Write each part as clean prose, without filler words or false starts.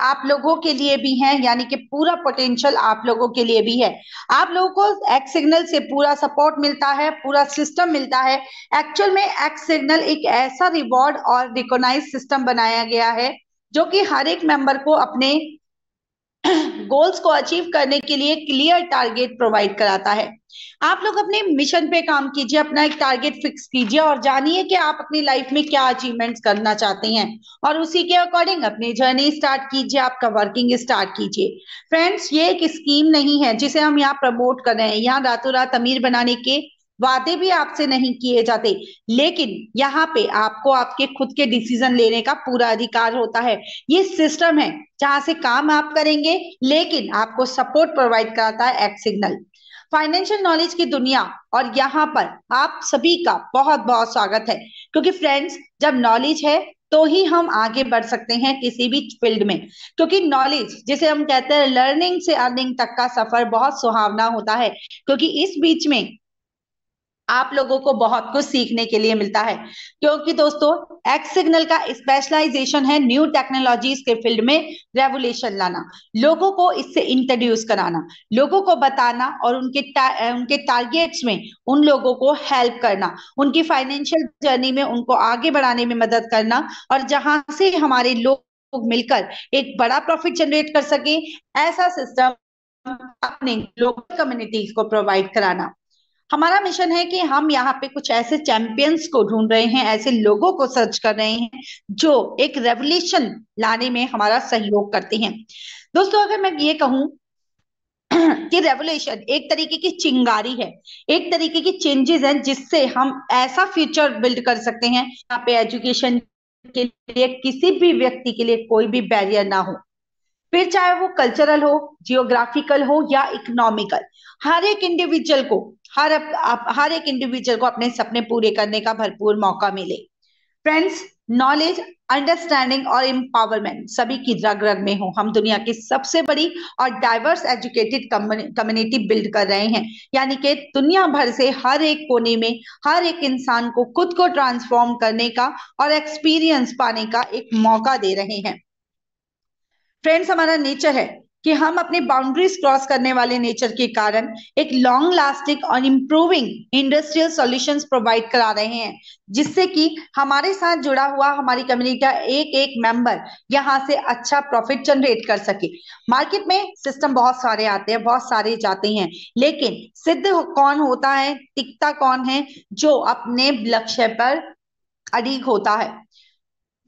आप लोगों के लिए भी हैं, यानी कि पूरा पोटेंशियल आप लोगों के लिए भी है। आप लोगों को एक्स सिग्नल से पूरा सपोर्ट मिलता है, पूरा सिस्टम मिलता है। एक्चुअल में एक्स सिग्नल एक ऐसा रिवॉर्ड और रिकॉग्नाइज सिस्टम बनाया गया है जो कि हर एक मेंबर को अपने गोल्स को अचीव करने के लिए क्लियर टारगेट प्रोवाइड कराता है। आप लोग अपने मिशन पे काम कीजिए, अपना एक टारगेट फिक्स कीजिए और जानिए कि आप अपनी लाइफ में क्या अचीवमेंट्स करना चाहते हैं, और उसी के अकॉर्डिंग अपनी जर्नी स्टार्ट कीजिए, आपका वर्किंग स्टार्ट कीजिए। फ्रेंड्स, ये एक स्कीम नहीं है जिसे हम यहाँ प्रमोट कर रहे हैं। यहाँ रातों रात अमीर बनाने के वादे भी आपसे नहीं किए जाते, लेकिन यहाँ पे आपको आपके खुद के डिसीजन लेने का पूरा अधिकार होता है। ये सिस्टम है जहां से काम आप करेंगे, लेकिन आपको सपोर्ट प्रोवाइड कराता है एक्स सिग्नल। फाइनेंशियल नॉलेज की दुनिया, और यहाँ पर आप सभी का बहुत बहुत स्वागत है, क्योंकि फ्रेंड्स, जब नॉलेज है तो ही हम आगे बढ़ सकते हैं किसी भी फील्ड में। क्योंकि नॉलेज, जिसे हम कहते हैं लर्निंग से अर्निंग तक का सफर, बहुत सुहावना होता है, क्योंकि इस बीच में आप लोगों को बहुत कुछ सीखने के लिए मिलता है। क्योंकि दोस्तों, एक्स सिग्नल का स्पेशलाइजेशन है न्यू टेक्नोलॉजीज के फील्ड में रेवोल्यूशन लाना, लोगों को इससे इंट्रोड्यूस कराना, लोगों को बताना और उनके टारगेट्स में उन लोगों को हेल्प करना, उनकी फाइनेंशियल जर्नी में उनको आगे बढ़ाने में मदद करना, और जहां से हमारे लोग मिलकर एक बड़ा प्रॉफिट जनरेट कर सके, ऐसा सिस्टम अपने लोकल कम्युनिटीज को प्रोवाइड कराना। हमारा मिशन है कि हम यहाँ पे कुछ ऐसे चैंपियंस को ढूंढ रहे हैं, ऐसे लोगों को सर्च कर रहे हैं जो एक रेवोल्यूशन लाने में हमारा सहयोग करते हैं। दोस्तों, अगर मैं ये कहूं कि रेवोल्यूशन एक तरीके की चिंगारी है, एक तरीके की चेंजेस हैं जिससे हम ऐसा फ्यूचर बिल्ड कर सकते हैं यहाँ पे एजुकेशन के लिए किसी भी व्यक्ति के लिए कोई भी बैरियर ना हो, फिर चाहे वो कल्चरल हो, जियोग्राफिकल हो या इकोनॉमिकल। हर एक इंडिविजुअल को हर एक इंडिविजुअल को अपने सपने पूरे करने का भरपूर मौका मिले। फ्रेंड्स, नॉलेज, अंडरस्टैंडिंग और एम्पावरमेंट सभी की रग रग में हो। हम दुनिया की सबसे बड़ी और डाइवर्स एजुकेटेड कम्युनिटी बिल्ड कर रहे हैं, यानी कि दुनिया भर से हर एक कोने में हर एक इंसान को खुद को ट्रांसफॉर्म करने का और एक्सपीरियंस पाने का एक मौका दे रहे हैं। फ्रेंड्स, हमारा नेचर है कि हम अपने बाउंड्रीज क्रॉस करने वाले नेचर के कारण एक लॉन्ग लास्टिंग और इम्प्रूविंग इंडस्ट्रियल सॉल्यूशंस प्रोवाइड करा रहे हैं, जिससे कि हमारे साथ जुड़ा हुआ हमारी कम्युनिटी का एक एक मेंबर यहाँ से अच्छा प्रॉफिट जनरेट कर सके। मार्केट में सिस्टम बहुत सारे आते हैं, बहुत सारे जाते हैं, लेकिन सिद्ध कौन होता है, टिकता कौन है, जो अपने लक्ष्य पर अडिग होता है।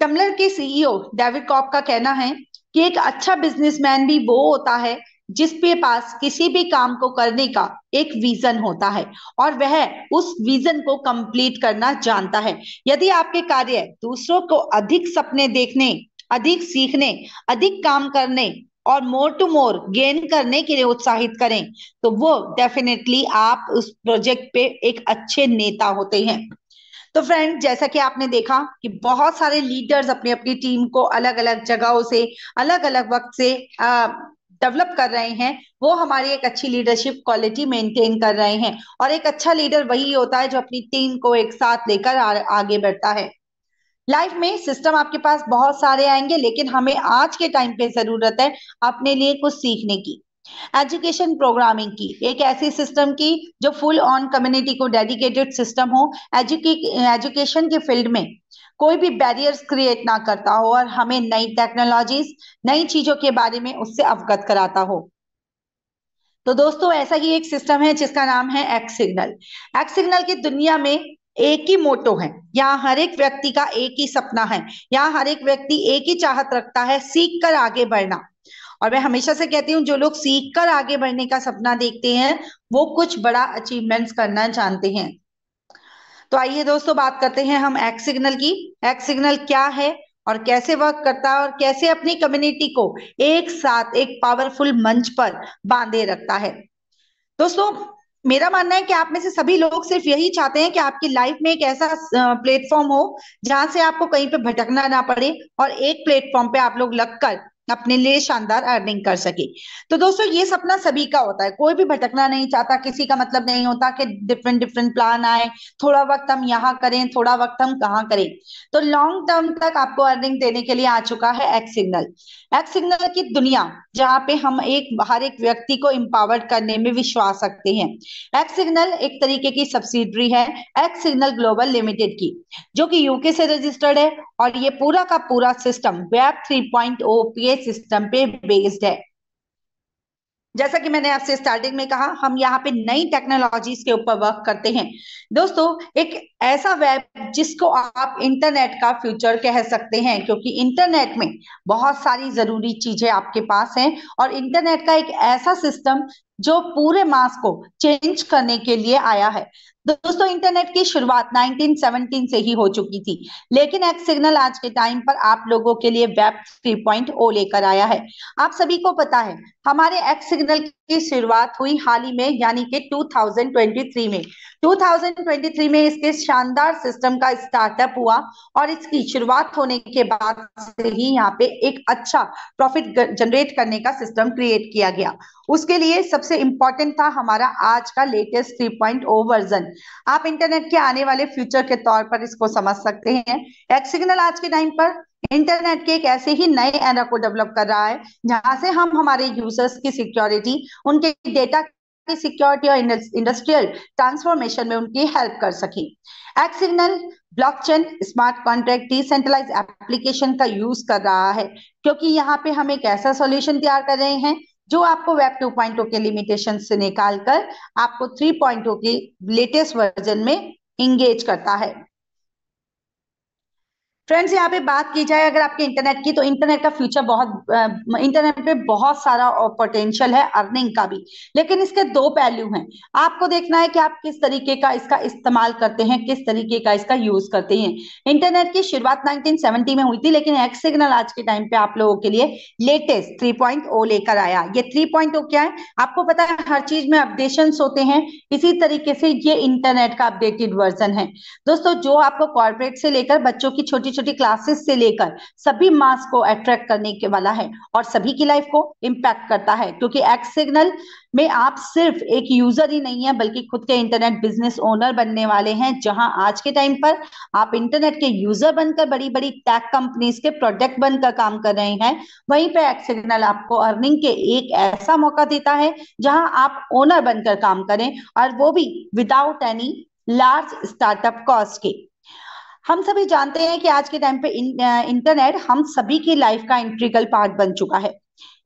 टम्बलर के सीईओ डेविड कॉप का कहना है कि एक अच्छा बिजनेसमैन भी वो होता है जिसके पास किसी भी काम को करने का एक विजन होता है और वह उस विजन को कंप्लीट करना जानता है। यदि आपके कार्य दूसरों को अधिक सपने देखने, अधिक सीखने, अधिक काम करने और मोर टू मोर गेन करने के लिए उत्साहित करें, तो वो डेफिनेटली आप उस प्रोजेक्ट पे एक अच्छे नेता होते हैं। तो फ्रेंड, जैसा कि आपने देखा कि बहुत सारे लीडर्स अपनी अपनी टीम को अलग अलग जगहों से, अलग अलग वक्त से डेवलप कर रहे हैं, वो हमारी एक अच्छी लीडरशिप क्वालिटी मेंटेन कर रहे हैं। और एक अच्छा लीडर वही होता है जो अपनी टीम को एक साथ लेकर आगे बढ़ता है। लाइफ में सिस्टम आपके पास बहुत सारे आएंगे, लेकिन हमें आज के टाइम पे जरूरत है अपने लिए कुछ सीखने की, एजुकेशन प्रोग्रामिंग की, एक ऐसी सिस्टम की जो फुल ऑन कम्युनिटी को डेडिकेटेड सिस्टम हो, एजुकेशन के फील्ड में कोई भी बैरियर्स क्रिएट ना करता हो और हमें नई टेक्नोलॉजीज, नई चीजों के बारे में उससे अवगत कराता हो। तो दोस्तों, ऐसा ही एक सिस्टम है जिसका नाम है एक्स सिग्नल। एक्स सिग्नल की दुनिया में एक ही मोटो है, यहाँ हर एक व्यक्ति का एक ही सपना है, यहाँ हर एक व्यक्ति एक ही चाहत रखता है, सीख कर आगे बढ़ना। और मैं हमेशा से कहती हूँ, जो लोग सीख कर आगे बढ़ने का सपना देखते हैं वो कुछ बड़ा अचीवमेंट्स करना जानते हैं। तो आइए दोस्तों, बात करते हैं हम एक्स सिग्नल की। एक्स सिग्नल क्या है और कैसे वर्क करता है और कैसे अपनी कम्युनिटी को एक साथ एक पावरफुल मंच पर बांधे रखता है। दोस्तों, मेरा मानना है कि आप में से सभी लोग सिर्फ यही चाहते हैं कि आपकी लाइफ में एक ऐसा प्लेटफॉर्म हो जहां से आपको कहीं पे भटकना ना पड़े और एक प्लेटफॉर्म पे आप लोग लगकर अपने लिए शानदार अर्निंग कर सके। तो दोस्तों ये सपना सभी का होता है, कोई भी भटकना नहीं चाहता, किसी का मतलब नहीं होता कि डिफरेंट डिफरेंट प्लान आए, थोड़ा वक्त हम यहाँ करें, थोड़ा वक्त हम कहाँ करें। तो लॉन्ग टर्म तक आपको अर्निंग देने के लिए आ चुका है एक्स सिग्नल। एक्स सिग्नल की दुनिया जहाँ पे हम हर एक व्यक्ति को empowered करने में विश्वास रखते हैं। एक्स सिग्नल एक तरीके की सब्सिडरी है एक्स सिग्नल ग्लोबल लिमिटेड की, जो कि यूके से रजिस्टर्ड है, और ये पूरा का पूरा सिस्टम वेब 3.0 पीए सिस्टम पे बेस्ड है। जैसा कि मैंने आपसे स्टार्टिंग में कहा, हम यहाँ पे नई टेक्नोलॉजीज के ऊपर वर्क करते हैं। दोस्तों, एक ऐसा वेब जिसको आप इंटरनेट का फ्यूचर कह सकते हैं, क्योंकि इंटरनेट में बहुत सारी जरूरी चीजें आपके पास हैं, और इंटरनेट का एक ऐसा सिस्टम जो पूरे मास को चेंज करने के लिए आया है। दोस्तों, इंटरनेट की शुरुआत 1917 से ही हो चुकी थी, लेकिन एक्स सिग्नल आज के टाइम पर आप लोगों के लिए वेब 3.0 लेकर आया है। आप सभी को पता है, हमारे एक्स सिग्नल की शुरुआत हुई हाल ही में, यानी कि 2023 में। 2023 में इसके शानदार सिस्टम का स्टार्टअप हुआ, और इसकी शुरुआत होने के बाद से ही यहाँ पे एक अच्छा प्रॉफिट जनरेट करने का सिस्टम क्रिएट किया गया। उसके लिए सबसे इंपॉर्टेंट था हमारा आज का लेटेस्ट 3.0 वर्जन। आप इंटरनेट के आने वाले फ्यूचर के तौर पर इसको समझ सकते हैं। एक्स सिग्नल आज के टाइम पर इंटरनेट के एक ऐसे ही नए एरा को डेवलप कर रहा है, जहां से हम हमारे यूजर्स की सिक्योरिटी, उनके डेटा की सिक्योरिटी और इंडस्ट्रियल ट्रांसफॉर्मेशन में उनकी हेल्प कर सके। X signal blockchain, smart contract, decentralize application का यूज कर रहा है, क्योंकि यहाँ पे हम एक ऐसा सॉल्यूशन तैयार कर रहे हैं जो आपको वेब 2.0 के लिमिटेशन से निकालकर आपको 3.0 के लेटेस्ट वर्जन में इंगेज करता है। फ्रेंड्स, यहाँ पे बात की जाए अगर आपके इंटरनेट की, तो इंटरनेट का फ्यूचर इंटरनेट पे बहुत सारा पोटेंशियल है अर्निंग का भी, लेकिन इसके दो पहलू हैं। आपको देखना है कि आप किस तरीके का इसका इस्तेमाल करते हैं, किस तरीके का इसका यूज करते हैं। इंटरनेट की शुरुआत 1970 में हुई थी, लेकिन एक्स सिग्नल आज के टाइम पे आप लोगों के लिए लेटेस्ट 3.0 लेकर आया। ये 3.0 क्या है? आपको पता है, हर चीज में अपडेशन होते हैं, इसी तरीके से ये इंटरनेट का अपडेटेड वर्जन है। दोस्तों, जो आपको कॉर्पोरेट से लेकर बच्चों की छोटी छोटी क्लासेस से लेकर सभी मास को अट्रैक्ट करने के वाला है, और सभी की लाइफ को इम्पैक्ट करता है, क्योंकि एक्स सिग्नल में आप सिर्फ एक यूजर ही नहीं है, बल्कि खुद के इंटरनेट बिजनेस ओनर बनने वाले हैं। जहां आज के टाइम पर आप इंटरनेट के यूजर बनकर बड़ी बड़ी टेक कंपनीज के प्रोडक्ट बनकर काम कर रहे हैं, वहीं पे एक्स सिग्नल आपको अर्निंग के एक ऐसा मौका देता है जहां आप ओनर बनकर काम करें, और वो भी without any large startup cost के। हम सभी जानते हैं कि आज के टाइम पे इंटरनेट हम सभी की लाइफ का इंटीग्रल पार्ट बन चुका है।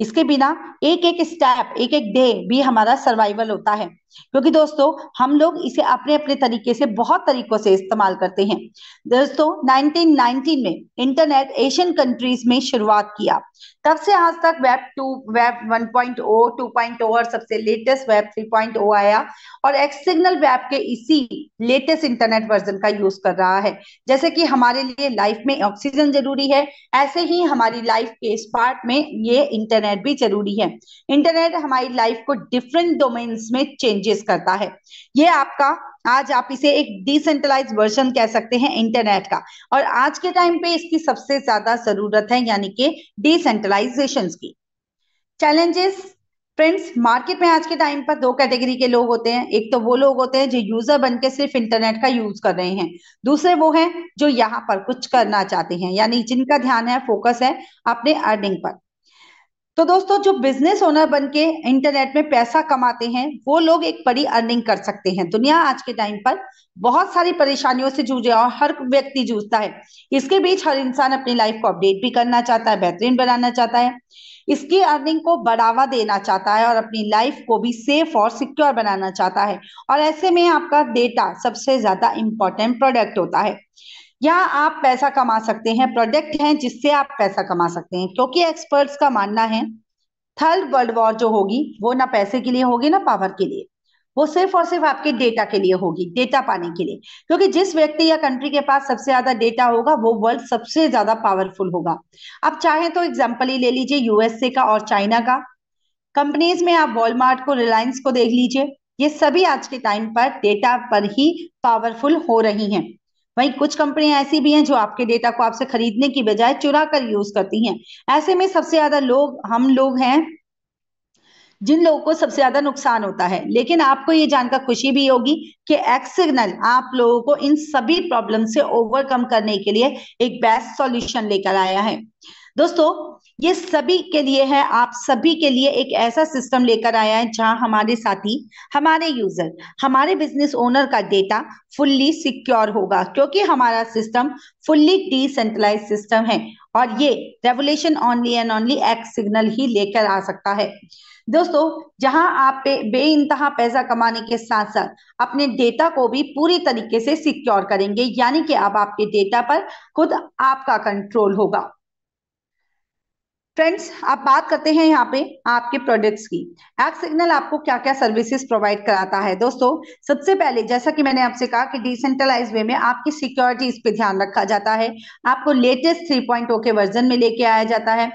इसके बिना एक एक स्टेप, एक एक डे भी हमारा सर्वाइवल होता है, क्योंकि दोस्तों हम लोग इसे अपने अपने तरीके से, बहुत तरीकों से इस्तेमाल करते हैं। दोस्तों, 1919 में इंटरनेट एशियन कंट्रीज में शुरुआत किया, तब से आज तक वेब 1.0, 2.0 और सबसे लेटेस्ट वेब 3.0 आया, और एक्स सिग्नल वेब के इसी लेटेस्ट इंटरनेट वर्जन का यूज कर रहा है। जैसे कि हमारे लिए लाइफ में ऑक्सीजन जरूरी है, ऐसे ही हमारी लाइफ के इस पार्ट में ये इंटरनेट भी जरूरी है। इंटरनेट हमारी लाइफ को डिफरेंट डोमेन्स में चेंजेस करता है। ये आपका, आज आप इसे एक डिसेंट्रलाइज वर्जन कह सकते हैं इंटरनेट का, और आज के टाइम पे इसकी सबसे ज्यादा जरूरत है, यानी कि डिसेंट्रलाइजेशन की। चैलेंजेस, फ्रेंड्स, मार्केट में आज के टाइम पर दो कैटेगरी के लोग होते हैं। एक तो वो लोग होते हैं जो यूजर बन के सिर्फ इंटरनेट का यूज कर रहे हैं, दूसरे वो हैं जो यहाँ पर कुछ करना चाहते हैं, यानी जिनका ध्यान है, फोकस है अपने अर्निंग पर। तो दोस्तों, जो बिजनेस ओनर बन के इंटरनेट में पैसा कमाते हैं, वो लोग एक बड़ी अर्निंग कर सकते हैं। दुनिया आज के टाइम पर बहुत सारी परेशानियों से जूझ रहा है, और हर व्यक्ति जूझता है। इसके बीच हर इंसान अपनी लाइफ को अपडेट भी करना चाहता है, बेहतरीन बनाना चाहता है, इसकी अर्निंग को बढ़ावा देना चाहता है, और अपनी लाइफ को भी सेफ और सिक्योर बनाना चाहता है। और ऐसे में आपका डेटा सबसे ज्यादा इंपॉर्टेंट प्रोडक्ट होता है। यहाँ आप पैसा कमा सकते हैं, प्रोडक्ट हैं जिससे आप पैसा कमा सकते हैं, क्योंकि एक्सपर्ट्स का मानना है थर्ड वर्ल्ड वॉर जो होगी, वो ना पैसे के लिए होगी ना पावर के लिए, वो सिर्फ और सिर्फ आपके डेटा के लिए होगी, डेटा पाने के लिए। क्योंकि जिस व्यक्ति या कंट्री के पास सबसे ज्यादा डेटा होगा, वो वर्ल्ड सबसे ज्यादा पावरफुल होगा। अब चाहे तो एग्जाम्पल ही ले लीजिए यूएसए का और चाइना का। कंपनीज में आप वॉलमार्ट को, रिलायंस को देख लीजिए, ये सभी आज के टाइम पर डेटा पर ही पावरफुल हो रही हैं। वहीं कुछ कंपनियां ऐसी भी हैं जो आपके डेटा को आपसे खरीदने की बजाय चुरा कर यूज करती हैं। ऐसे में सबसे ज्यादा लोग हम लोग हैं जिन लोगों को सबसे ज्यादा नुकसान होता है। लेकिन आपको ये जानकर खुशी भी होगी कि एक्स सिग्नल आप लोगों को इन सभी प्रॉब्लम से ओवरकम करने के लिए एक बेस्ट सॉल्यूशन लेकर आया है। दोस्तों, ये सभी के लिए है, आप सभी के लिए एक ऐसा सिस्टम लेकर आया है जहां हमारे साथी, हमारे यूजर, हमारे बिजनेस ओनर का डेटा फुल्ली सिक्योर होगा, क्योंकि हमारा सिस्टम फुल्ली डिसेंट्रलाइज सिस्टम है और ये revolution only and only X signal ही लेकर आ सकता है। दोस्तों, जहां आप बेइंतहा पैसा कमाने के साथ साथ अपने डेटा को भी पूरी तरीके से सिक्योर करेंगे, यानी कि अब आपके डेटा पर खुद आपका कंट्रोल होगा। फ्रेंड्स, आप बात करते हैं यहाँ पे आपके प्रोडक्ट्स की। एक्स सिग्नल आपको क्या क्या सर्विसेज प्रोवाइड कराता है। दोस्तों, सबसे पहले जैसा कि मैंने आपसे कहा कि डिसेंट्रलाइज वे में आपकी सिक्योरिटी इस पे ध्यान रखा जाता है, आपको लेटेस्ट 3.0 के वर्जन में लेके आया जाता है।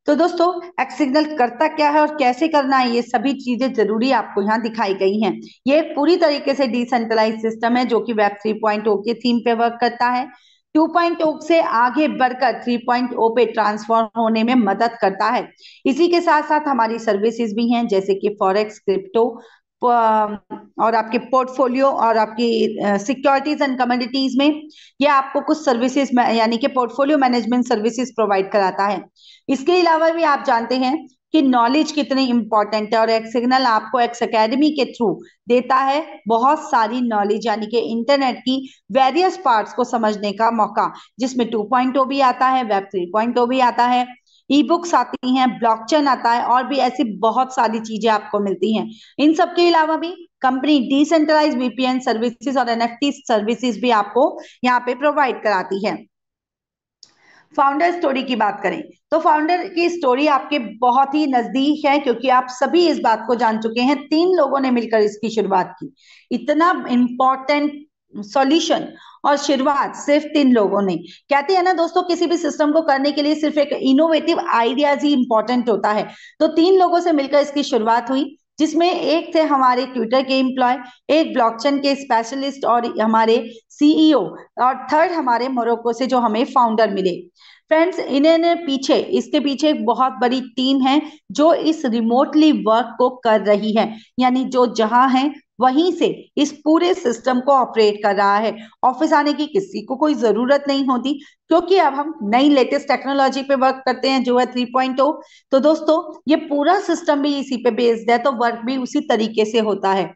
तो दोस्तों, एक्स सिग्नल करता क्या है और कैसे करना है, ये सभी चीजें जरूरी आपको यहाँ दिखाई गई हैं। ये एक पूरी तरीके से डिसेंट्रलाइज सिस्टम है जो कि वेब 3.0 के थीम पे वर्क करता है। 2.0 से आगे बढ़कर 3.0 पे ट्रांसफॉर्म होने में मदद करता है। इसी के साथ साथ हमारी सर्विसेज भी हैं, जैसे कि फॉरेक्स, क्रिप्टो और आपके पोर्टफोलियो और आपकी सिक्योरिटीज एंड कमोडिटीज में ये आपको कुछ सर्विसेज यानी कि पोर्टफोलियो मैनेजमेंट सर्विसेज प्रोवाइड कराता है। इसके अलावा भी आप जानते हैं कि नॉलेज कितनी इंपॉर्टेंट है और एक्स सिग्नल आपको एक्स एकेडमी के थ्रू देता है बहुत सारी नॉलेज, यानी कि इंटरनेट की वेरियस पार्ट्स को समझने का मौका, जिसमें 2.0 भी आता है, वेब 3.0 भी आता है, ई बुक्स आती हैं, ब्लॉकचेन आता है और भी ऐसी बहुत सारी चीजें आपको मिलती हैं। इन सब के अलावा भी कंपनी डिसेंट्रलाइज वीपीएन सर्विसेज और एनएफटी सर्विसेज भी आपको यहाँ पे प्रोवाइड कराती है। फाउंडर स्टोरी की बात करें तो फाउंडर की स्टोरी आपके बहुत ही नजदीक है, क्योंकि आप सभी इस बात को जान चुके हैं, 3 लोगों ने मिलकर इसकी शुरुआत की। इतना इंपॉर्टेंट सॉल्यूशन और शुरुआत सिर्फ 3 लोगों ने। कहते हैं ना दोस्तों, किसी भी सिस्टम को करने के लिए सिर्फ एक इनोवेटिव आइडियाज ही इंपॉर्टेंट होता है। तो 3 लोगों से मिलकर इसकी शुरुआत हुई, जिसमें एक थे हमारे ट्विटर के एम्प्लॉय, एक ब्लॉकचेन के स्पेशलिस्ट और हमारे सीईओ, और थर्ड हमारे मोरक्को से जो हमें फाउंडर मिले। फ्रेंड्स, इसके पीछे एक बहुत बड़ी टीम है जो इस रिमोटली वर्क को कर रही है, यानी जो जहां है वहीं से इस पूरे सिस्टम को ऑपरेट कर रहा है। ऑफिस आने की किसी को कोई जरूरत नहीं होती, क्योंकि अब हम नई लेटेस्ट टेक्नोलॉजी पे वर्क करते हैं जो है 3.0। तो दोस्तों, ये पूरा सिस्टम भी इसी पे बेस्ड है, तो वर्क भी उसी तरीके से होता है।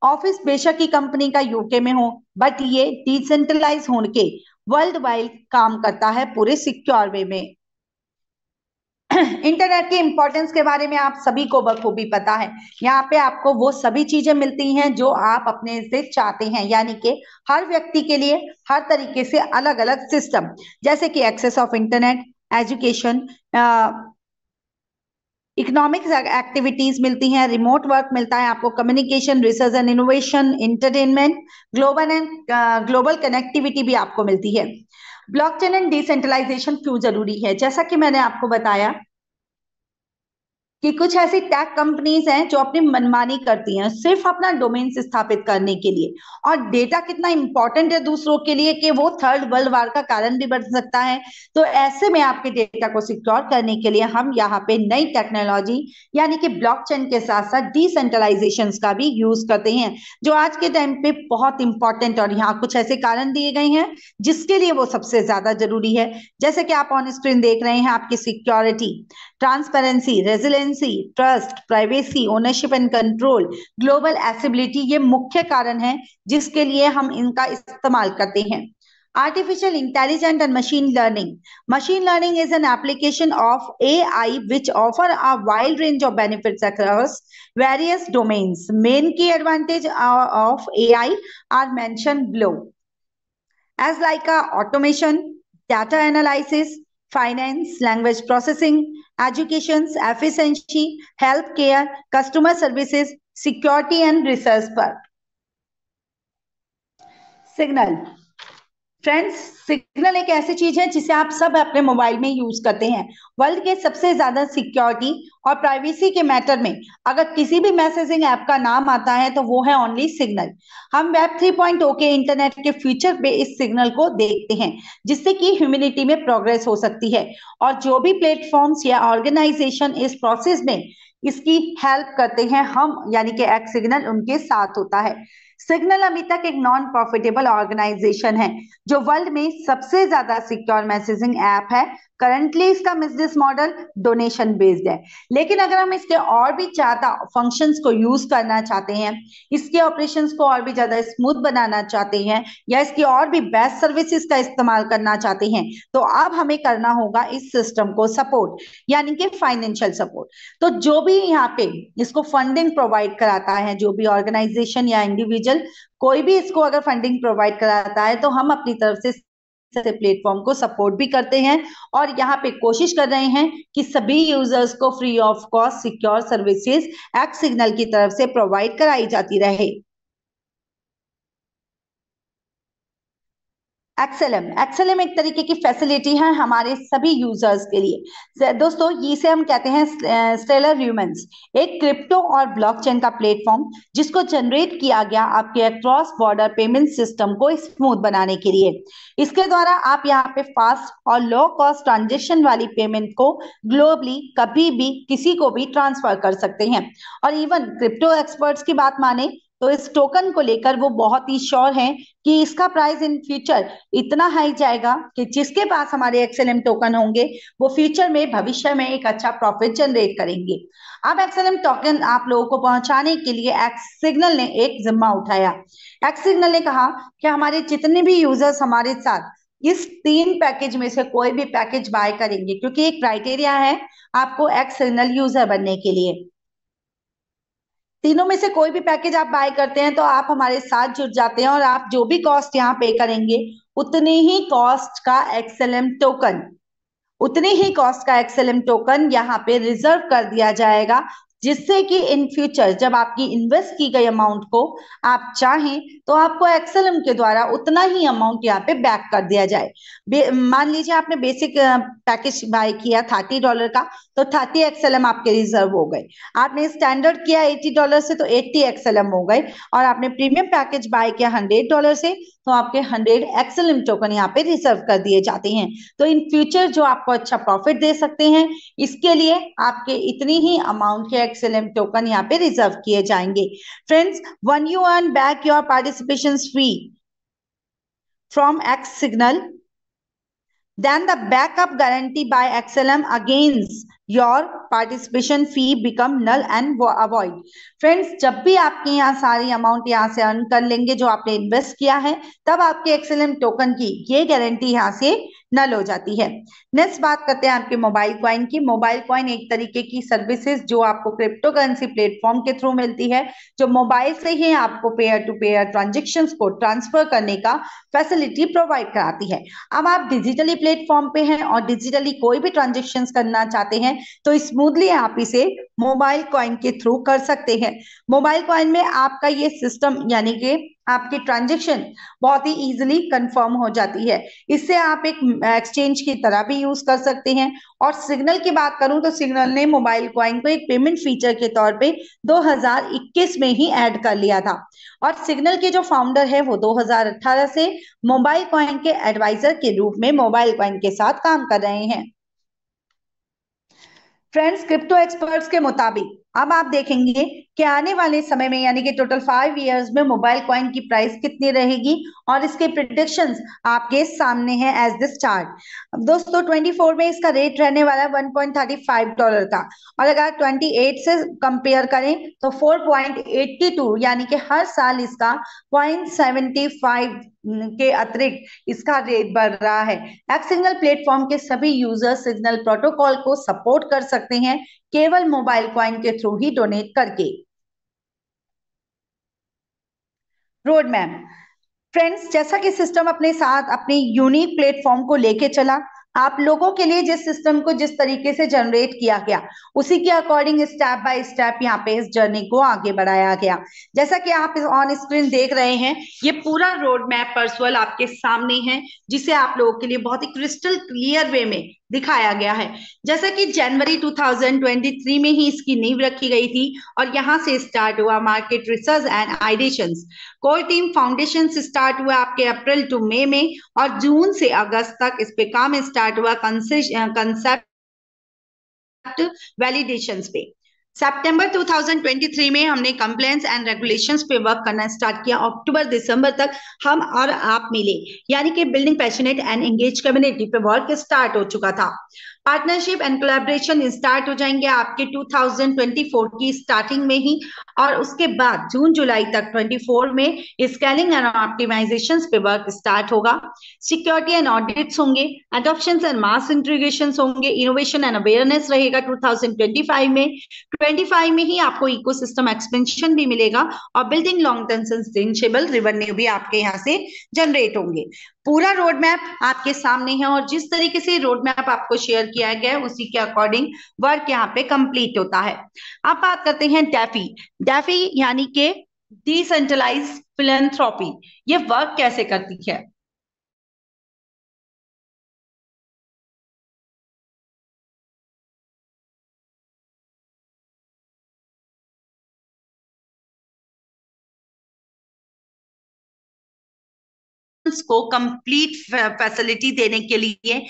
ऑफिस बेशक ही कंपनी का यूके में हो, बट ये डिसेंट्रलाइज होने के वर्ल्ड वाइड काम करता है पूरे सिक्योर वे में। इंटरनेट के इंपॉर्टेंस के बारे में आप सभी को बखूबी पता है। यहाँ पे आपको वो सभी चीजें मिलती हैं जो आप अपने से चाहते हैं, यानी कि हर व्यक्ति के लिए हर तरीके से अलग अलग सिस्टम, जैसे कि access of internet, education, economic activities मिलती हैं, रिमोट वर्क मिलता है आपको, communication, research and innovation, entertainment, global connectivity भी आपको मिलती है। ब्लॉकचेन एंड डिसेंट्रलाइजेशन क्यों जरूरी है? जैसा कि मैंने आपको बताया कि कुछ ऐसी टेक कंपनीज हैं जो अपनी मनमानी करती हैं सिर्फ अपना डोमेन स्थापित करने के लिए, और डेटा कितना इंपॉर्टेंट है दूसरों के लिए कि वो थर्ड वर्ल्ड वार का कारण भी बन सकता है। तो ऐसे में आपके डेटा को सिक्योर करने के लिए हम यहाँ पे नई टेक्नोलॉजी यानी कि ब्लॉकचेन के साथ साथ डिसेंट्रलाइजेशन का भी यूज करते हैं, जो आज के टाइम पे बहुत इंपॉर्टेंट, और यहाँ कुछ ऐसे कारण दिए गए हैं जिसके लिए वो सबसे ज्यादा जरूरी है। जैसे कि आप ऑन स्क्रीन देख रहे हैं, आपकी security, transparency, resiliency, trust, privacy, ownership and control, global accessibility, ये मुख्य कारण है जिसके लिए हम इनका इस्तेमाल करते हैं। Artificial intelligence and machine learning. Machine learning is an application of AI which offer a wide range of benefits across various domains. Main key advantage of AI are mentioned below, as like automation, data analysis, finance, language processing, education, efficiency, healthcare, customer services, security and research पर। Signal friends, signal एक ऐसी चीज है जिसे आप सब अपने mobile में यूज करते हैं। वर्ल्ड के सबसे ज्यादा सिक्योरिटी और प्राइवेसी के मैटर में अगर किसी भी मैसेजिंग ऐप का नाम आता है तो वो है ओनली सिग्नल। हम वेब 3.0 के इंटरनेट के फ्यूचर पे इस सिग्नल को देखते हैं, जिससे कि ह्यूमैनिटी में प्रोग्रेस हो सकती है। और जो भी प्लेटफॉर्म्स या ऑर्गेनाइजेशन इस प्रोसेस में इसकी हेल्प करते हैं, हम यानी कि एक्स सिग्नल उनके साथ होता है। सिग्नल अभी तक एक नॉन प्रॉफिटेबल ऑर्गेनाइजेशन है जो वर्ल्ड में सबसे ज्यादा सिक्योर मैसेजिंग ऐप है। करंटली इसका बिजनेस मॉडल डोनेशन बेस्ड है, लेकिन अगर हम इसके और भी ज्यादा फंक्शंस को यूज करना चाहते हैं, इसके ऑपरेशंस को और भी ज्यादा स्मूथ बनाना चाहते हैं, या इसकी और भी बेस्ट सर्विसेज का इस्तेमाल करना चाहते हैं, तो अब हमें करना होगा इस सिस्टम को सपोर्ट, यानी कि फाइनेंशियल सपोर्ट। तो जो भी यहाँ पे इसको फंडिंग प्रोवाइड कराता है, जो भी ऑर्गेनाइजेशन या इंडिविजुअल कोई भी इसको अगर फंडिंग प्रोवाइड कराता है, तो हम अपनी तरफ से प्लेटफॉर्म को सपोर्ट भी करते हैं और यहाँ पे कोशिश कर रहे हैं कि सभी यूजर्स को free of cost secure services x signal की तरफ से प्रोवाइड कराई जाती रहे। एक्सएलएम एक्सएलएम एक तरीके की फैसिलिटी है हमारे सभी यूजर्स के लिए। दोस्तों, इसे हम कहते हैं स्टेलर ह्यूमंस, एक क्रिप्टो और ब्लॉकचेन का प्लेटफॉर्म जिसको जनरेट किया गया आपके अक्रॉस बॉर्डर पेमेंट सिस्टम को स्मूथ बनाने के लिए। इसके द्वारा आप यहाँ पे फास्ट और लो कॉस्ट ट्रांजेक्शन वाली पेमेंट को ग्लोबली कभी भी किसी को भी ट्रांसफर कर सकते हैं। और इवन क्रिप्टो एक्सपर्ट्स की बात माने तो इस टोकन को लेकर वो बहुत ही श्योर हैं कि इसका प्राइस इन फ्यूचर इतना हाई जाएगा कि जिसके पास हमारे एक्सएलएम टोकन होंगे वो फ्यूचर में भविष्य में एक अच्छा प्रॉफिट जनरेट करेंगे। अब एक्सएलएम टोकन आप लोगों को पहुंचाने के लिए एक्स सिग्नल ने एक जिम्मा उठाया। एक्स सिग्नल ने कहा कि हमारे जितने भी यूजर्स हमारे साथ इस 3 पैकेज में से कोई भी पैकेज बाय करेंगे, क्योंकि एक क्राइटेरिया है आपको एक्स सिग्नल यूजर बनने के लिए, तीनों में से कोई भी पैकेज आप बाय करते हैं तो आप हमारे साथ जुड़ जाते हैं और आप जो भी कॉस्ट यहाँ पे करेंगे उतनी ही कॉस्ट का एक्सएलएम टोकन उतनी ही कॉस्ट का एक्सएलएम टोकन यहाँ पे रिजर्व कर दिया जाएगा, जिससे कि इन फ्यूचर जब आपकी इन्वेस्ट की गई अमाउंट को आप चाहें तो आपको एक्सएलएम के द्वारा उतना ही अमाउंट यहाँ पे बैक कर दिया जाए। मान लीजिए आपने बेसिक पैकेज बाय किया $30 का, तो 30 एक्सएलएम आपके रिजर्व हो गए। आपने स्टैंडर्ड किया $80 से, तो 80 एक्सएलएम हो गए। और आपने प्रीमियम पैकेज बाय किया $100 से, तो आपके 100 एक्सएलएम टोकन यहाँ पे रिजर्व कर दिए जाते हैं। तो इन फ्यूचर जो आपको अच्छा प्रॉफिट दे सकते हैं, इसके लिए आपके इतनी ही अमाउंट के एक्सएलएम टोकन यहाँ पे रिजर्व किए जाएंगे। Friends, one you earn back your participation fee from x signal, then the backup guarantee by XLM against your participation fee become null and avoid। Friends, जब भी आपके यहाँ सारी अमाउंट यहाँ से अर्न कर लेंगे जो आपने इन्वेस्ट किया है, तब आपके एक्सएलएम टोकन की ये गारंटी यहाँ से नल हो जाती है। नेक्स्ट बात करते हैं आपके मोबाइल कॉइन की। मोबाइल कॉइन एक तरीके की सर्विसेज जो आपको क्रिप्टो करेंसी प्लेटफॉर्म के थ्रू मिलती है, जो मोबाइल से ही आपको पेयर टू पेयर ट्रांजेक्शन्स को ट्रांसफर करने का फैसिलिटी प्रोवाइड कराती है। अब आप डिजिटली प्लेटफॉर्म पे हैं और डिजिटली कोई भी ट्रांजेक्शन करना चाहते हैं, तो स्मूथली आप इसे मोबाइल कॉइन के थ्रू कर सकते हैं। मोबाइल कॉइन में आपका ये सिस्टम यानी कि आपकी ट्रांजेक्शन बहुत ही इजीली कंफर्म हो जाती है। इससे आप एक एक्सचेंज की तरह भी यूज कर सकते हैं। और सिग्नल की बात करूं तो सिग्नल ने मोबाइल कॉइन को एक पेमेंट फीचर के तौर पे 2021 में ही ऐड कर लिया था। और सिग्नल के जो फाउंडर है वो 2018 से मोबाइल कॉइन के एडवाइजर के रूप में मोबाइल कॉइन के साथ काम कर रहे हैं। फ्रेंड्स, क्रिप्टो एक्सपर्ट्स के मुताबिक अब आप देखेंगे कि आने वाले समय में यानी कि टोटल 5 इयर्स में मोबाइल कॉइन की प्राइस कितनी रहेगी, और इसके प्रिडिक्शंस आपके सामने हैं एज दिस चार्ट। अब दोस्तों, 24 में इसका रेट रहने वाला है $1.35 का, और अगर 28 से कंपेयर करें तो 4.82, यानी कि हर साल इसका 0.75 के अतिरिक्त इसका रेट बढ़ रहा है। एक्स सिग्नल प्लेटफॉर्म के सभी यूजर सिग्नल प्रोटोकॉल को सपोर्ट कर सकते हैं केवल मोबाइल कॉइन के थ्रू ही डोनेट करके। Road map. फ्रेंड्स, जैसा कि सिस्टम अपने साथ अपनी यूनिक प्लेटफॉर्म को लेके चला, आप लोगों के लिए जिस सिस्टम को जिस तरीके से जनरेट किया गया, उसी के अकॉर्डिंग स्टेप बाय स्टेप यहाँ पे इस जर्नी को आगे बढ़ाया गया। जैसा कि आप ऑन स्क्रीन देख रहे हैं, ये पूरा रोड मैप पर्सुअल आपके सामने है, जिसे आप लोगों के लिए बहुत ही क्रिस्टल क्लियर वे में दिखाया गया है। जैसा कि जनवरी 2023 में ही इसकी नींव रखी गई थी और यहाँ से स्टार्ट हुआ market research and ideations. Core team foundation से स्टार्ट हुआ आपके अप्रैल टू मई में, और जून से अगस्त तक इस पे काम स्टार्ट हुआ कंसेप्ट वैलिडेशंस पे। सितंबर 2023 में हमने कंप्लायंस एंड रेगुलेशंस पे वर्क करना स्टार्ट किया। अक्टूबर दिसंबर तक हम और आप मिले, यानी कि building passionate and engage community पे वर्क स्टार्ट हो चुका था। पार्टनरशिप एंड कोलैबोरेशन स्टार्ट हो जाएंगे आपके 2024 की स्टार्टिंग में ही, और उसके बाद जून जुलाई तक 24 में स्केलिंग एंड ऑप्टिमाइजेशन पे वर्क स्टार्ट होगा। सिक्योरिटी एंड ऑडिट्स होंगे, अडॉप्शन एंड मास इंटीग्रेशन होंगे, इनोवेशन एंड अवेयरनेस रहेगा 2025 में। 25 में ही आपको इकोसिस्टम एक्सपेंशन भी मिलेगा और building long term sustainable revenue भी आपके यहाँ से जनरेट होंगे। पूरा रोड मैप आपके सामने है, और जिस तरीके से रोड मैप आपको शेयर किया गया है उसी के अकॉर्डिंग वर्क यहाँ पे कंप्लीट होता है। अब बात करते हैं डैफी। डैफी यानी कि डिसेंट्रलाइज्ड फिलैंथ्रोपी, ये वर्क कैसे करती है? को कंप्लीट फैसिलिटी देने के लिए,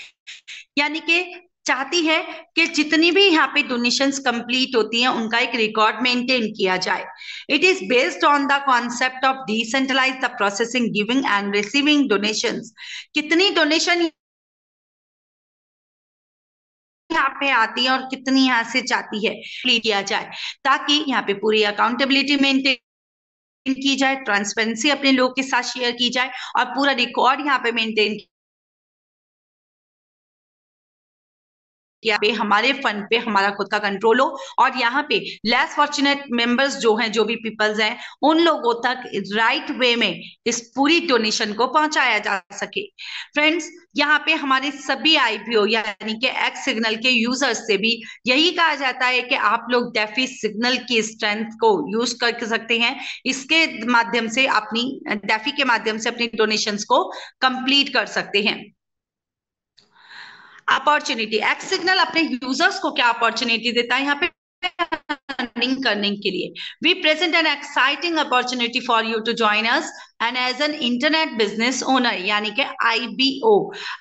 यानी कि चाहती है कि जितनी भी यहाँ पे डोनेशंस कंप्लीट होती हैं उनका एक रिकॉर्ड मेंटेन किया जाए। It is based on the concept of decentralize the processing, giving and receiving donations. कितनी डोनेशन यहाँ पे आती है और कितनी यहाँ से जाती है किया जाए, ताकि यहाँ पे पूरी अकाउंटेबिलिटी मेंटेन की जाए, ट्रांसपेरेंसी अपने लोग के साथ शेयर की जाए और पूरा रिकॉर्ड यहाँ पे मेंटेन किया पे हमारे फंड पे हमारा खुद का कंट्रोल हो, और यहाँ पे लेस फॉर्चुनेट मेंबर्स जो हैं, जो भी पीपल्स हैं, उन लोगों तक राइट वे में इस पूरी डोनेशन को पहुंचाया जा सके। फ्रेंड्स, यहाँ पे हमारे सभी आईपीओ यानी कि एक्स सिग्नल के यूजर्स से भी यही कहा जाता है कि आप लोग डेफी सिग्नल की स्ट्रेंथ को यूज कर सकते हैं, इसके माध्यम से अपनी डेफी के माध्यम से अपनी डोनेशंस को कंप्लीट कर सकते हैं। अपॉर्चुनिटी, एक्स सिग्नल अपने यूजर्स को क्या अपॉर्चुनिटी देता है यहाँ पे अर्निंग करने के लिए? We present an exciting opportunity for you to join us and as an internet business owner, यानी कि आईबीओ।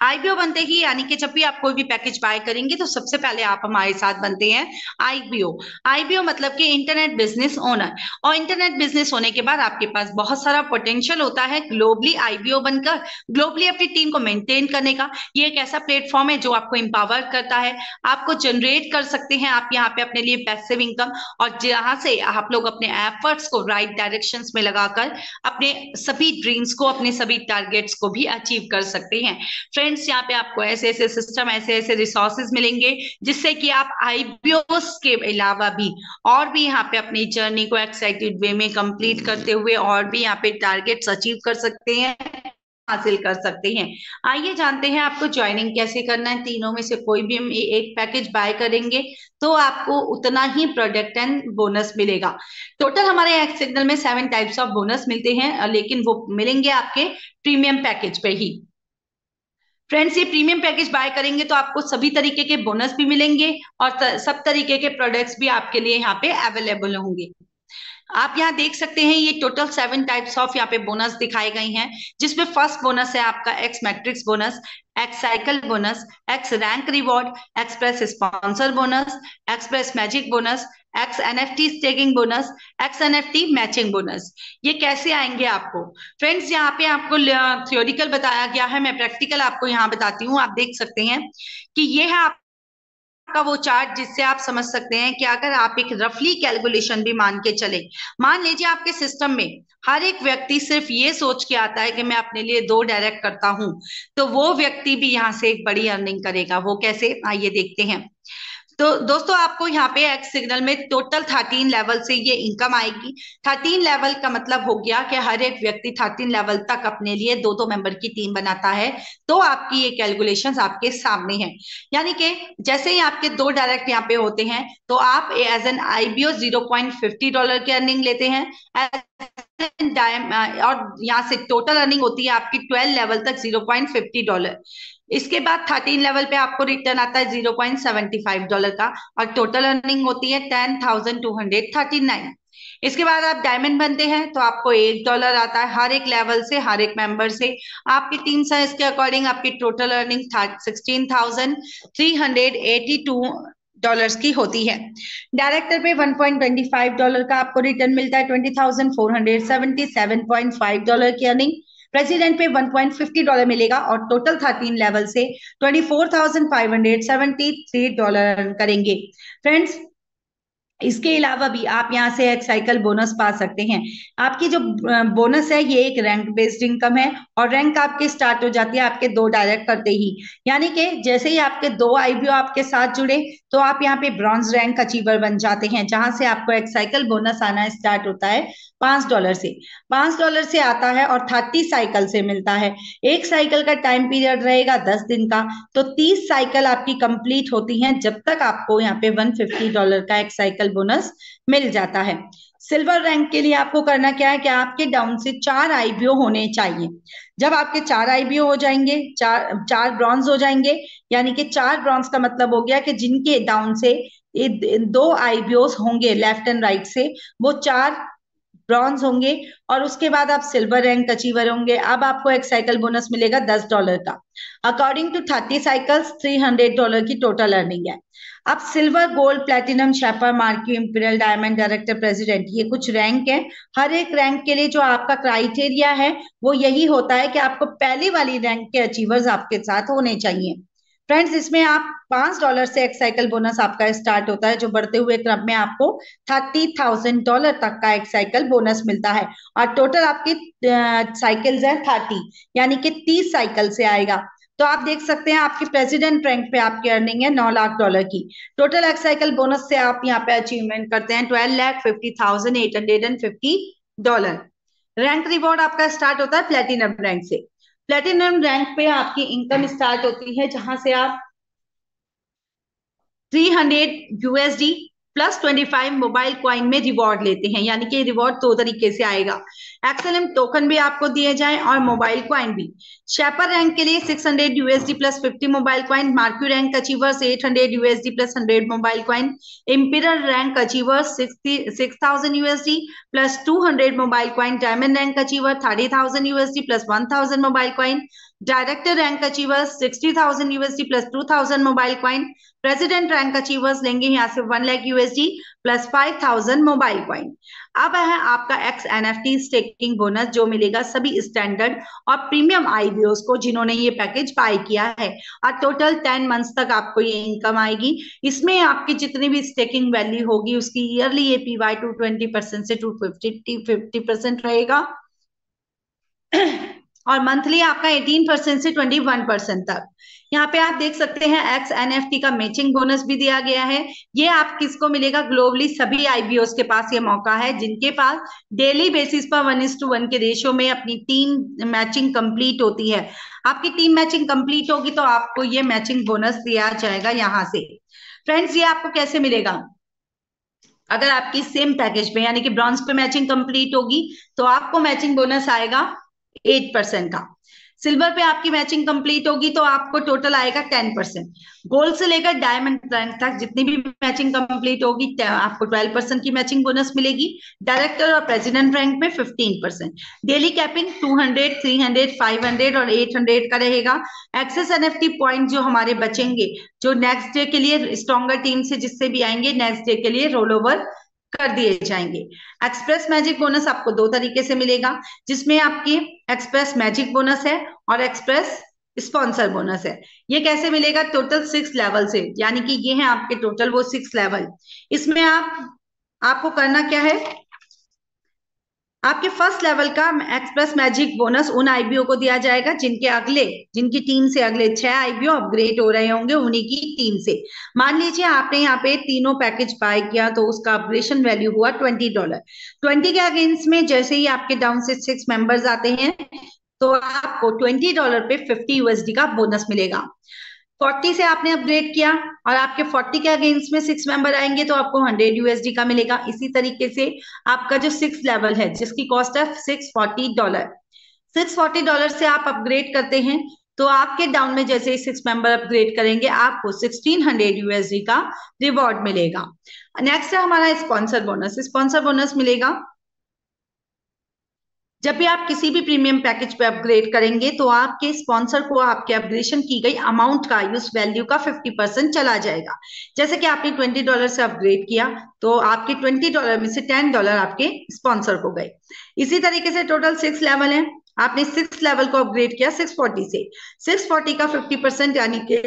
आईबीओ बनते ही, यानी कि जब भी आप कोई भी पैकेज बाय करेंगे तो सबसे पहले आप हमारे साथ बनते हैं आईबीओ। आईबीओ मतलब कि इंटरनेट बिजनेस ओनर, और इंटरनेट बिजनेस होने के बाद आपके पास बहुत सारा पोटेंशियल होता है ग्लोबली आईबीओ बनकर ग्लोबली अपनी टीम को मेंटेन करने का। ये एक ऐसा प्लेटफॉर्म है जो आपको एम्पावर करता है, आपको जनरेट कर सकते हैं आप यहाँ पे अपने लिए पैसिव इनकम, और जहां से आप लोग अपने एफर्ट्स को राइट डायरेक्शंस में लगाकर अपने सभी ड्रीम्स को, अपने सभी टारगेट्स को भी अचीव कर सकते हैं। फ्रेंड्स, यहाँ पे आपको ऐसे ऐसे सिस्टम, ऐसे ऐसे रिसोर्सेज मिलेंगे जिससे कि आप आईबीओस के अलावा भी और भी यहाँ पे अपनी जर्नी को एक्साइटेड वे में कंप्लीट करते हुए और भी यहाँ पे टारगेट्स अचीव कर सकते हैं, हासिल कर सकते हैं। आइए जानते हैं आपको ज्वाइनिंग कैसे करना है। तीनों में से कोई भी हम एक पैकेज बाय करेंगे तो आपको उतना ही प्रोडक्ट एंड बोनस मिलेगा। टोटल हमारे एक्स सिग्नल में 7 टाइप्स ऑफ बोनस मिलते हैं, लेकिन वो मिलेंगे आपके प्रीमियम पैकेज पे ही। फ्रेंड्स, ये प्रीमियम पैकेज बाय करेंगे तो आपको सभी तरीके के बोनस भी मिलेंगे और सब तरीके के प्रोडक्ट्स भी आपके लिए यहाँ पे अवेलेबल होंगे। आप यहाँ देख सकते हैं ये टोटल 7 टाइप्स ऑफ यहाँ पे बोनस दिखाए गए हैं, जिसमें फर्स्ट बोनस है आपका x matrix bonus, x cycle bonus, x rank reward, express sponsor bonus, express magic bonus, x NFT staking bonus, x NFT matching bonus. ये कैसे आएंगे आपको? फ्रेंड्स, यहाँ पे आपको थ्योरिकल बताया गया है, मैं प्रैक्टिकल आपको यहाँ बताती हूँ। आप देख सकते हैं कि ये है का वो चार्ट जिससे आप समझ सकते हैं कि अगर आप एक रफली कैलकुलेशन भी मान के चले, मान लीजिए आपके सिस्टम में हर एक व्यक्ति सिर्फ ये सोच के आता है कि मैं अपने लिए 2 डायरेक्ट करता हूं, तो वो व्यक्ति भी यहां से एक बड़ी अर्निंग करेगा। वो कैसे, आइए देखते हैं। तो दोस्तों आपको यहाँ पे एक्स सिग्नल में टोटल 13 लेवल से ये इनकम आएगी। 13 लेवल का मतलब हो गया कि हर एक व्यक्ति 13 लेवल तक अपने लिए दो दो मेंबर की टीम बनाता है। तो आपकी ये कैलकुलेशंस आपके सामने है। यानी कि जैसे ही आपके दो डायरेक्ट यहाँ पे होते हैं तो आप एज एन आईबीओ $0.50 की अर्निंग लेते हैं। और यहाँ से टोटल अर्निंग होती है आपकी 12 लेवल तक $0.50। इसके बाद 13 लेवल पे आपको रिटर्न आता है $0.75 का, और टोटल अर्निंग होती है 10,239। इसके बाद आप डायमंड बनते हैं तो आपको $1 आता है हर एक लेवल से, हर एक मेंबर से। आपकी टीम साइज के अकॉर्डिंग आपकी टोटल अर्निंग 16,382 की होती है। डायरेक्टर पे $1.25 का आपको रिटर्न मिलता है, 20,477.5 की अर्निंग। प्रेसिडेंट पे $1.50 मिलेगा और टोटल 13 लेवल से $24,573 अर्न करेंगे। फ्रेंड्स, इसके अलावा भी आप यहाँ से एक साइकिल बोनस पा सकते हैं। आपकी जो बोनस है ये एक रैंक बेस्ड इनकम है, और रैंक आपके स्टार्ट हो जाती है आपके दो डायरेक्ट करते ही। यानी कि जैसे ही आपके दो आईबीओ आपके साथ जुड़े तो आप यहाँ पे ब्रॉन्ज रैंक अचीवर बन जाते हैं, जहां से आपको एक साइकिल बोनस आना स्टार्ट होता है $5 से। $5 से आता है और 30 साइकिल से मिलता है। एक साइकिल का टाइम पीरियड रहेगा 10 दिन का, तो 30 साइकिल आपकी कंप्लीट होती हैं जब तक आपको यहाँ पे $150 का एक साइकिल बोनस मिल जाता है। सिल्वर रैंक के लिए आपको करना क्या है कि आपके डाउन से 4 आईबीओ होने चाहिए। जब आपके 4 आईबीओ हो जाएंगे, चार चार ब्रॉन्ज हो जाएंगे, यानी कि 4 ब्रॉन्ज का मतलब हो गया कि जिनके डाउन से दो आईबीओ होंगे लेफ्ट एंड राइट से, वो 4 ब्रॉन्ज होंगे। और उसके बाद आप सिल्वर रैंक अचीवर होंगे। अब आपको एक साइकिल बोनस मिलेगा $10 का। अकॉर्डिंग टू 30 साइकिल्स $300 की टोटल अर्निंग है। अब silver, gold, platinum, shaper, marquee, imperial, diamond, director, president, ये कुछ रैंक है। हर एक रैंक के लिए जो आपका क्राइटेरिया है वो यही होता है कि आपको पहली वाली रैंक के अचीवर्स आपके साथ होने चाहिए। फ्रेंड्स, इसमें आप $5 से एक साइकिल बोनस आपका स्टार्ट होता है, जो बढ़ते हुए क्रम में आपको $30,000 तक का एक साइकिल बोनस मिलता है। और टोटल आपकी साइकिल्स है 30, यानी कि 30 साइकिल से आएगा। तो आप देख सकते हैं आपकी प्रेसिडेंट रैंक पे आपकी अर्निंग है $9 लाख की। टोटल एक साइकिल बोनस से आप यहाँ पे अचीवमेंट करते हैं $12,50,850। रैंक रिवॉर्ड आपका स्टार्ट होता है प्लेटिनम रैंक से। प्लेटिनम रैंक पे आपकी इनकम स्टार्ट होती है जहां से आप 300 यूएसडी प्लस 25 मोबाइल क्वाइन में रिवॉर्ड लेते हैं। यानी कि रिवॉर्ड दो तरीके से आएगा, एक्सएलएम टोकन भी आपको दिए जाए और मोबाइल क्वाइन भी। शेपर रैंक के लिए 600 USD plus 50 mobile coin. Marquee rank achievers 800 USD plus 100 mobile coin. Imperial rank achievers 6,000 USD plus 200 mobile coin. Diamond rank achiever 30,000 USD plus 1,000 mobile coin. Director rank achievers 60,000 USD plus 2,000 mobile coin. President rank achievers लेंगे यहाँ से 1 lakh USD plus 5,000 mobile coin. अब है आपका x NFT staking bonus, जो मिलेगा सभी standard और प्रीमियम आईबीओस को जिन्होंने ये पैकेज बाय किया है। और टोटल 10 मंथ्स तक आपको ये इनकम आएगी। इसमें आपकी जितनी भी स्टेकिंग वैल्यू होगी उसकी ईयरली एपीवाई 220% से 250% रहेगा, और मंथली आपका 18% से 21% तक। यहाँ पे आप देख सकते हैं एक्स एनएफटी का मैचिंग बोनस भी दिया गया है। ये आप किसको मिलेगा? ग्लोबली सभी आईबीओस के पास ये मौका है जिनके पास डेली बेसिस पर 1:1 के रेशियो में अपनी टीम मैचिंग कंप्लीट होती है। आपकी टीम मैचिंग कंप्लीट होगी तो आपको ये मैचिंग बोनस दिया जाएगा यहाँ से। फ्रेंड्स, ये आपको कैसे मिलेगा? अगर आपकी सेम पैकेज पे यानी कि ब्रॉन्ज पे मैचिंग कंप्लीट होगी तो आपको मैचिंग बोनस आएगा 8% का। सिल्वर पे आपकी मैचिंग कंप्लीट होगी तो आपको टोटल आएगा 10%। गोल्ड से लेकर डायमंड रैंक तक जितनी भी मैचिंग कंप्लीट होगी आपको 12% की मैचिंग बोनस मिलेगी। डायरेक्टर और प्रेसिडेंट रैंक में 15%। डेली कैपिंग 200, 300, 500 और 800 का रहेगा। एक्सेस एनएफटी पॉइंट जो हमारे बचेंगे, जो नेक्स्ट डे के लिए स्ट्रॉन्गर टीम से जिससे भी आएंगे, नेक्स्ट डे के लिए रोल ओवर कर दिए जाएंगे। एक्सप्रेस मैजिक बोनस आपको दो तरीके से मिलेगा, जिसमें आपकी एक्सप्रेस मैजिक बोनस है और एक्सप्रेस स्पॉन्सर बोनस है। ये कैसे मिलेगा? टोटल 6 लेवल से, यानी कि ये है आपके टोटल वो 6 लेवल। इसमें आपको करना क्या है? आपके फर्स्ट लेवल का एक्सप्रेस मैजिक बोनस उन आईबीओ को दिया जाएगा जिनकी टीम से अगले 6 आईबीओ अपग्रेड हो रहे होंगे, उन्हीं की टीम से। मान लीजिए आपने यहाँ पे तीनों पैकेज बाय किया तो उसका अपग्रेडेशन वैल्यू हुआ $20। 20 के अगेंस्ट में जैसे ही आपके डाउन से 6 मेंबर्स आते हैं तो आपको $20 पे 50 USD का बोनस मिलेगा। 40 से आपने अपग्रेड किया और आपके 40 के अगेंस्ट में 6 मेंबर आएंगे तो आपको 100 USD का मिलेगा। इसी तरीके से आपका जो 6 लेवल है जिसकी कॉस्ट है $640, $640 से आप अपग्रेड करते हैं तो आपके डाउन में जैसे ही 6 मेंबर अपग्रेड करेंगे आपको 1600 USD का रिवॉर्ड मिलेगा। नेक्स्ट है हमारा स्पॉन्सर बोनस। स्पॉन्सर बोनस मिलेगा जब भी आप किसी भी प्रीमियम पैकेज पे अपग्रेड करेंगे तो आपके स्पॉन्सर को आपके अपग्रेडेशन की गई अमाउंट का, उस वैल्यू का 50% चला जाएगा। जैसे कि आपने $20 से अपग्रेड किया तो आपके $20 में से $10 आपके स्पॉन्सर को गए। इसी तरीके से टोटल 6 लेवल है। आपने 6 लेवल को अपग्रेड किया 640 से, 640 का 50% यानी कि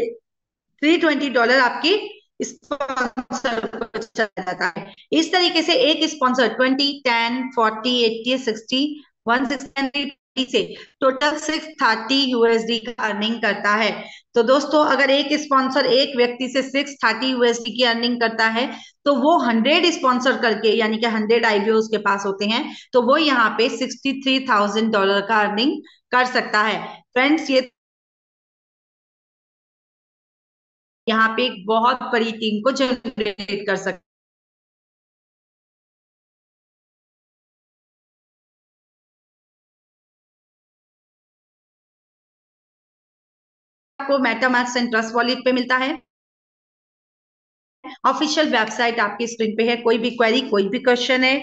$320 आपके स्पॉन्सर को चला जाता है। इस तरीके से एक स्पॉन्सर 20, 10, 40, 80, 60, 160 से टोटल 630 USD का अर्निंग करता है। तो दोस्तों अगर एक स्पॉन्सर एक व्यक्ति से 630 USD की अर्निंग करता है तो वो 100 स्पॉन्सर करके यानी कि 100 आईबीओ के पास होते हैं तो वो यहाँ पे $63,000 का अर्निंग कर सकता है। फ्रेंड्स ये यहाँ पे एक बहुत बड़ी टीम को जनरेट कर सकते हैं। आपको मेटामास्क एंड ट्रस्ट वॉलेट पे मिलता है। ऑफिशियल वेबसाइट आपकी स्क्रीन पे है। कोई भी क्वेरी, कोई भी क्वेश्चन है